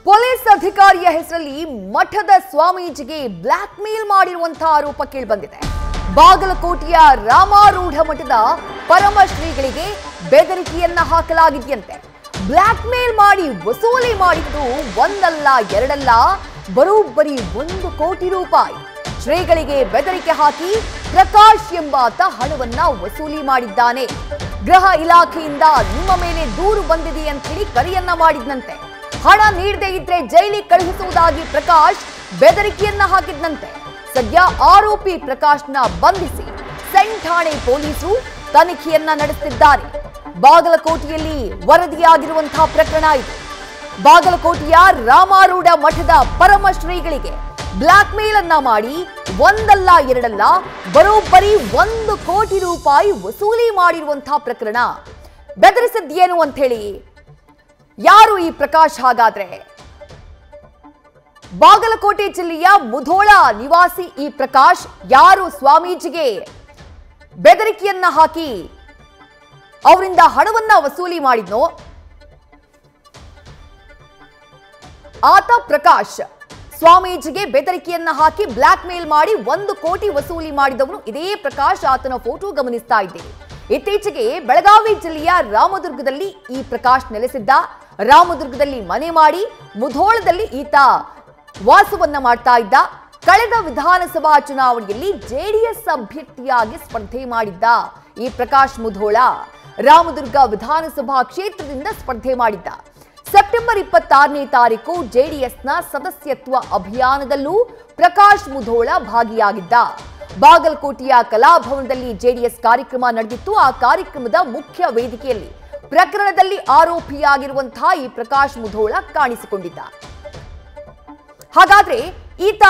Police ಅಧಿಕಾರಿಯ ಹೆಸರಲ್ಲಿ ಮಠದ ಸ್ವಾಮೀಜಿಗೆ ಬ್ಲಾಕ್ ಮೇಲ್ ಮಾಡಿರುವಂತಹ ಆರೋಪ ಕೇಳಿಬಂದಿದೆ. ಬಾಗಲಕೋಟೆಯ ರಾಮಾರೂಢ ಮಠದ ಪರಮಶ್ರೀಗಳಿಗೆ ಬೆದರಿಕೆಯನ್ನ ಹಾಕಲಾಗಿದೆಯಂತೆ. ಬ್ಲಾಕ್ ಮೇಲ್ ಮಾಡಿ ವಸೂಲಿ ಮಾಡಿದ್ದು ಒಂದಲ್ಲ ಎರಡಲ್ಲ, ಬರೋಬ್ಬರಿ 1 ಕೋಟಿ ರೂಪಾಯಿ. ಶ್ರೀಗಳಿಗೆ ಬೆದರಿಕೆ ಹಾಕಿ ಪ್ರಕಾಶ್ ಎಂಬಾತ ಹಣವನ್ನ ವಸೂಲಿ ಮಾಡಿದ್ದಾನೆ. ಗೃಹ ಇಲಾಖೆಯಿಂದ ನಿಮ್ಮ ಮೇಲೆ ದೂರು ಬಂದಿದೆ ಅಂತ ಹೇಳಿ ಕರೆಯನ್ನ ಮಾಡಿದ್ನಂತೆ. ಹಣ ನೀಡದೇ ಇದ್ರೆ ಜೈಲಿಗೆ ಕಳುಹಿಸುವುದಾಗಿ ಪ್ರಕಾಶ್ ಬೆದರಿಕೆಯನ್ನ ಹಾಕಿದ್ನಂತೆ. ಸದ್ಯ ಆರೋಪಿ ಪ್ರಕಾಶ್ನ ಬಂಧಿಸಿ ಸೆಂಟ್ ಠಾಣೆ ಪೊಲೀಸರು ತನಿಖೆಯನ್ನ ನಡೆಸುತ್ತಿದ್ದಾರೆ. ಬಾಗಲಕೋಟೆಯಲ್ಲಿ ವರದಿಯಾಗಿರುವಂತಹ ಪ್ರಕರಣ ಇದು. ಬಾಗಲಕೋಟೆಯ ರಾಮಾರೂಢ ಮಠದ ಪರಮಶ್ರೀಗಳಿಗೆ ಬ್ಲಾಕ್ ಮೇಲ್ ಅನ್ನ ಮಾಡಿ ಒಂದಲ್ಲ ಎರಡಲ್ಲ ಬರೋಬ್ಬರಿ 1 ಕೋಟಿ ರೂಪಾಯಿ ವಸೂಲಿ ಮಾಡಿರುವಂತಹ ಪ್ರಕರಣ. ಬೆದರಿಸಿದ್ದೇನು ಅಂತ ಹೇಳಿ, ಯಾರು ಈ ಪ್ರಕಾಶ್? ಹಾಗಾದ್ರೆ ಬಾಗಲಕೋಟೆ ಜಿಲ್ಲೆಯ ಮುಧೋಳ ನಿವಾಸಿ ಈ ಪ್ರಕಾಶ್ ಯಾರು ಸ್ವಾಮೀಜಿಗೆ ಬೆದರಿಕೆಯನ್ನ ಹಾಕಿ ಅವರಿಂದ ಹಣವನ್ನ ವಸೂಲಿ ಮಾಡಿದ್ನೋ ಆತ ಪ್ರಕಾಶ್. ಸ್ವಾಮೀಜಿಗೆ ಬೆದರಿಕೆಯನ್ನ ಹಾಕಿ ಬ್ಲಾಕ್ ಮೇಲ್ ಮಾಡಿ 1 ಕೋಟಿ ವಸೂಲಿ ಮಾಡಿದವನು ಇದೇ ಪ್ರಕಾಶ್. ಆತನ ಫೋಟೋ ಗಮನಿಸ್ತಾ ಇದ್ದೇವೆ. ಇತ್ತೀಚೆಗೆ ಬೆಳಗಾವಿ ಜಿಲ್ಲೆಯ ರಾಮದುರ್ಗದಲ್ಲಿ ಈ ಪ್ರಕಾಶ್ ನೆಲೆಸಿದ್ದ. ರಾಮದುರ್ಗದಲ್ಲಿ ಮನೆ ಮಾಡಿ ಮುಧೋಳದಲ್ಲಿ ಈತ ವಾಸವನ್ನ ಮಾಡ್ತಾ ಇದ್ದ. ಕಳೆದ ವಿಧಾನಸಭಾ ಚುನಾವಣೆಯಲ್ಲಿ ಜೆಡಿಎಸ್ ಅಭ್ಯರ್ಥಿಯಾಗಿ ಸ್ಪರ್ಧೆ ಮಾಡಿದ್ದ ಈ ಪ್ರಕಾಶ್ ಮುಧೋಳ ರಾಮದುರ್ಗ ವಿಧಾನಸಭಾ ಕ್ಷೇತ್ರದಿಂದ ಸ್ಪರ್ಧೆ ಮಾಡಿದ್ದ. ಸೆಪ್ಟೆಂಬರ್ 26ನೇ ತಾರೀಕು ಜೆಡಿಎಸ್ನ ಸದಸ್ಯತ್ವ ಅಭಿಯಾನದಲ್ಲೂ ಪ್ರಕಾಶ್ ಮುಧೋಳ ಭಾಗಿಯಾಗಿದ್ದ. ಬಾಗಲಕೋಟೆಯ ಕಲಾಭವನದಲ್ಲಿ ಜೆಡಿಎಸ್ ಕಾರ್ಯಕ್ರಮ ನಡೆದಿತ್ತು. ಆ ಕಾರ್ಯಕ್ರಮದ ಮುಖ್ಯ ವೇದಿಕೆಯಲ್ಲಿ ಪ್ರಕರಣದಲ್ಲಿ ಆರೋಪಿಯಾಗಿರುವಂತಹ ಈ ಪ್ರಕಾಶ್ ಮುಧೋಳ ಕಾಣಿಸಿಕೊಂಡಿದ್ದ. ಹಾಗಾದ್ರೆ ಈತ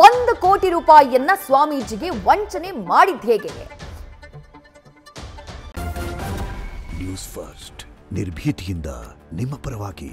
1 ಕೋಟಿ ರೂಪಾಯಿಯನ್ನ ಸ್ವಾಮೀಜಿಗೆ ವಂಚನೆ ಮಾಡಿದ್ದು ಹೇಗೆ? ನ್ಯೂಸ್ ಫಸ್ಟ್ ನಿರ್ಭೀತಿಯಿಂದ ನಿಮ್ಮ ಪರವಾಗಿ.